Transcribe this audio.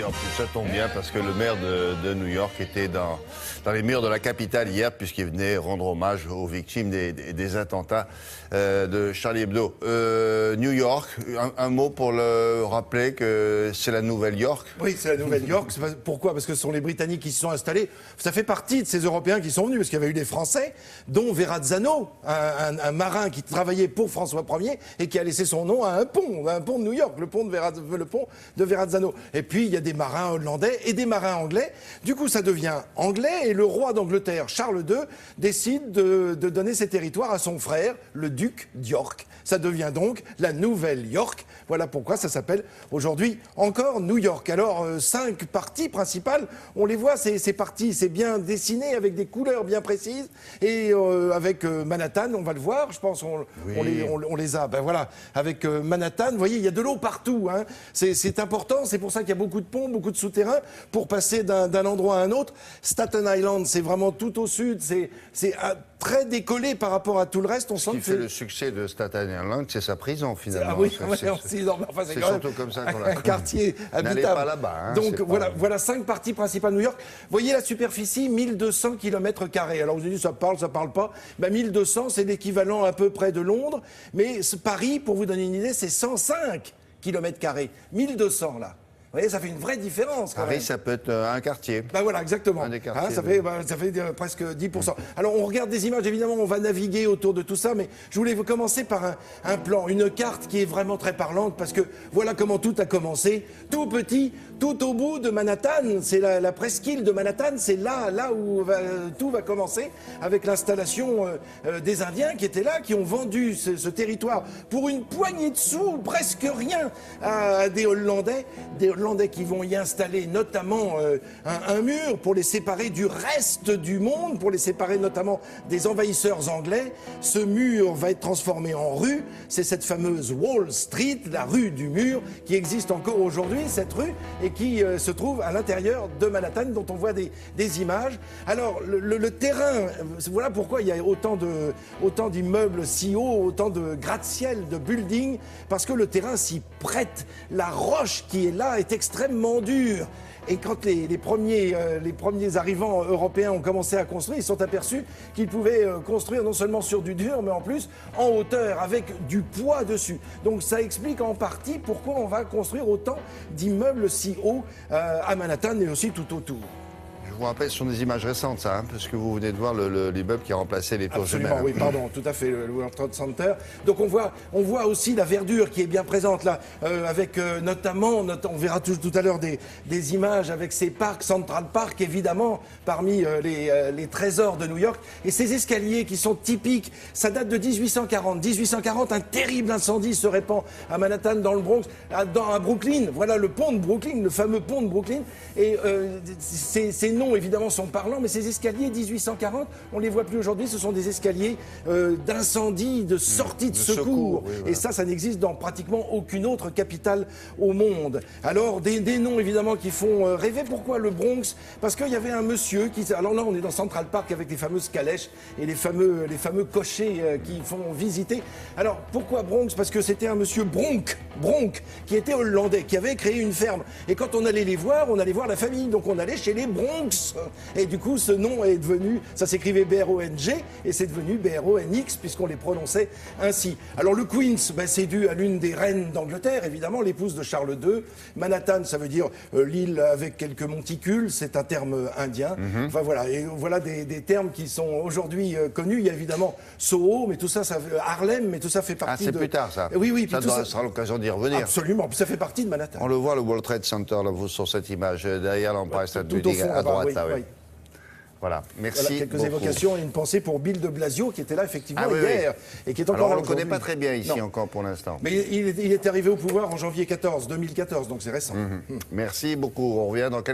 puis en plus, ça tombe bien parce que le maire de New York était dans les murs de la capitale hier, puisqu'il venait rendre hommage aux victimes des attentats de Charlie Hebdo. New York, un mot pour le rappeler que c'est la Nouvelle York. Oui, c'est la Nouvelle York. Pourquoi? Parce que ce sont les Britanniques qui s'y sont installés. Ça fait partie de ces Européens qui sont venus, parce qu'il y avait eu des Français, dont Verrazzano, un marin qui travaillait pour François Ier et qui a laissé son nom à un pont de New York, le pont de Verrazzano. Et puis, il y a des marins hollandais et des marins anglais. Du coup, ça devient anglais et le roi d'Angleterre, Charles II, décide de donner ses territoires à son frère, le duc d'York. Ça devient donc la Nouvelle York. Voilà pourquoi ça s'appelle aujourd'hui encore New York. Alors, 5 parties principales, on les voit, ces parties, c'est bien dessiné avec des couleurs bien précises. Et avec Manhattan, on va le voir, je pense, on les a. Ben voilà, avec Manhattan, vous voyez, il y a de l'eau partout. Hein. C'est important, c'est pour ça qu'il y a beaucoup de ponts, beaucoup de souterrains pour passer d'un endroit à un autre. Staten Island, c'est vraiment tout au sud, c'est très décollé par rapport à tout le reste. On sent Ce qui fait le succès de Staten Island, c'est sa prison finalement. Ah oui, c'est surtout comme ça qu'on l'a un quartier habitable. N'allez pas là-bas. Hein, donc voilà 5 parties principales de New York. Voyez la superficie, 1200 km². Alors vous avez dit, ça parle pas. Ben, 1200, c'est l'équivalent à peu près de Londres. Mais Paris, pour vous donner une idée, c'est 105 km². 1200 là. Vous voyez, ça fait une vraie différence. Paris, ça peut être un quartier. Ben voilà, exactement. Un des quartiers. Hein, ça fait presque 10%. Alors, on regarde des images, évidemment, on va naviguer autour de tout ça, mais je voulais commencer par un plan, une carte qui est vraiment très parlante, parce que voilà comment tout a commencé. Tout petit, tout au bout de Manhattan, c'est la presqu'île de Manhattan, c'est là où tout va commencer, avec l'installation des Indiens qui étaient là, qui ont vendu ce territoire pour une poignée de sous, presque rien, à des Hollandais qui vont y installer notamment un mur pour les séparer du reste du monde, pour les séparer notamment des envahisseurs anglais. Ce mur va être transformé en rue. C'est cette fameuse Wall Street, la rue du mur, qui existe encore aujourd'hui, cette rue, et qui se trouve à l'intérieur de Manhattan, dont on voit des images. Alors, le terrain, voilà pourquoi il y a autant d'immeubles si hauts, autant de gratte-ciel, de buildings, parce que le terrain s'y prête. La roche qui est là est extrêmement dur. Et quand les premiers arrivants européens ont commencé à construire, ils se sont aperçus qu'ils pouvaient construire non seulement sur du dur, mais en plus en hauteur, avec du poids dessus. Donc ça explique en partie pourquoi on va construire autant d'immeubles si hauts à Manhattan et aussi tout autour. Je vous rappelle, ce sont des images récentes, ça, hein, parce que vous venez de voir l'immeuble qui a remplacé les tours Absolument, jumelles. oui, pardon, tout à fait, le World Trade Center. Donc on voit aussi la verdure qui est bien présente là, avec notamment, on verra tout à l'heure des images avec ces parcs, Central Park, évidemment, parmi les trésors de New York. Et ces escaliers qui sont typiques, ça date de 1840. 1840, un terrible incendie se répand à Manhattan, dans le Bronx, à Brooklyn. Voilà le pont de Brooklyn, le fameux pont de Brooklyn. Et ces noms, évidemment, sont parlants, mais ces escaliers 1840, on les voit plus aujourd'hui, ce sont des escaliers d'incendie, de sortie de secours. Oui, voilà. Et ça n'existe dans pratiquement aucune autre capitale au monde. Alors, des noms, évidemment, qui font rêver. Pourquoi le Bronx? Parce qu'il y avait un monsieur qui... Alors là, on est dans Central Park avec les fameuses calèches et les fameux cochers qui font visiter. Alors, pourquoi Bronx? Parce que c'était un monsieur Bronk, qui était hollandais, qui avait créé une ferme. Et quand on allait les voir, on allait voir la famille. Donc, on allait chez les Bronx. Et du coup, ce nom est devenu, ça s'écrivait B-R-O-N-G, et c'est devenu B-R-O-N-X, puisqu'on les prononçait ainsi. Alors le Queens, c'est dû à l'une des reines d'Angleterre, évidemment, l'épouse de Charles II. Manhattan, ça veut dire l'île avec quelques monticules, c'est un terme indien. Enfin voilà, et voilà des termes qui sont aujourd'hui connus. Il y a évidemment Soho, mais tout ça Harlem, mais tout ça fait partie c'est plus tard, ça. Oui, ça sera l'occasion d'y revenir. Absolument, puis ça fait partie de Manhattan. On le voit, le World Trade Center, là, vous, sur cette image, derrière l'Empire State Building, à droite. Oui. Voilà, merci. Voilà, quelques beaucoup. Évocations et une pensée pour Bill de Blasio qui était là effectivement hier et qui est encore on là. ne le connaît pas très bien ici encore pour l'instant. Mais il est arrivé au pouvoir en janvier 2014, donc c'est récent. Merci beaucoup. On revient dans quelques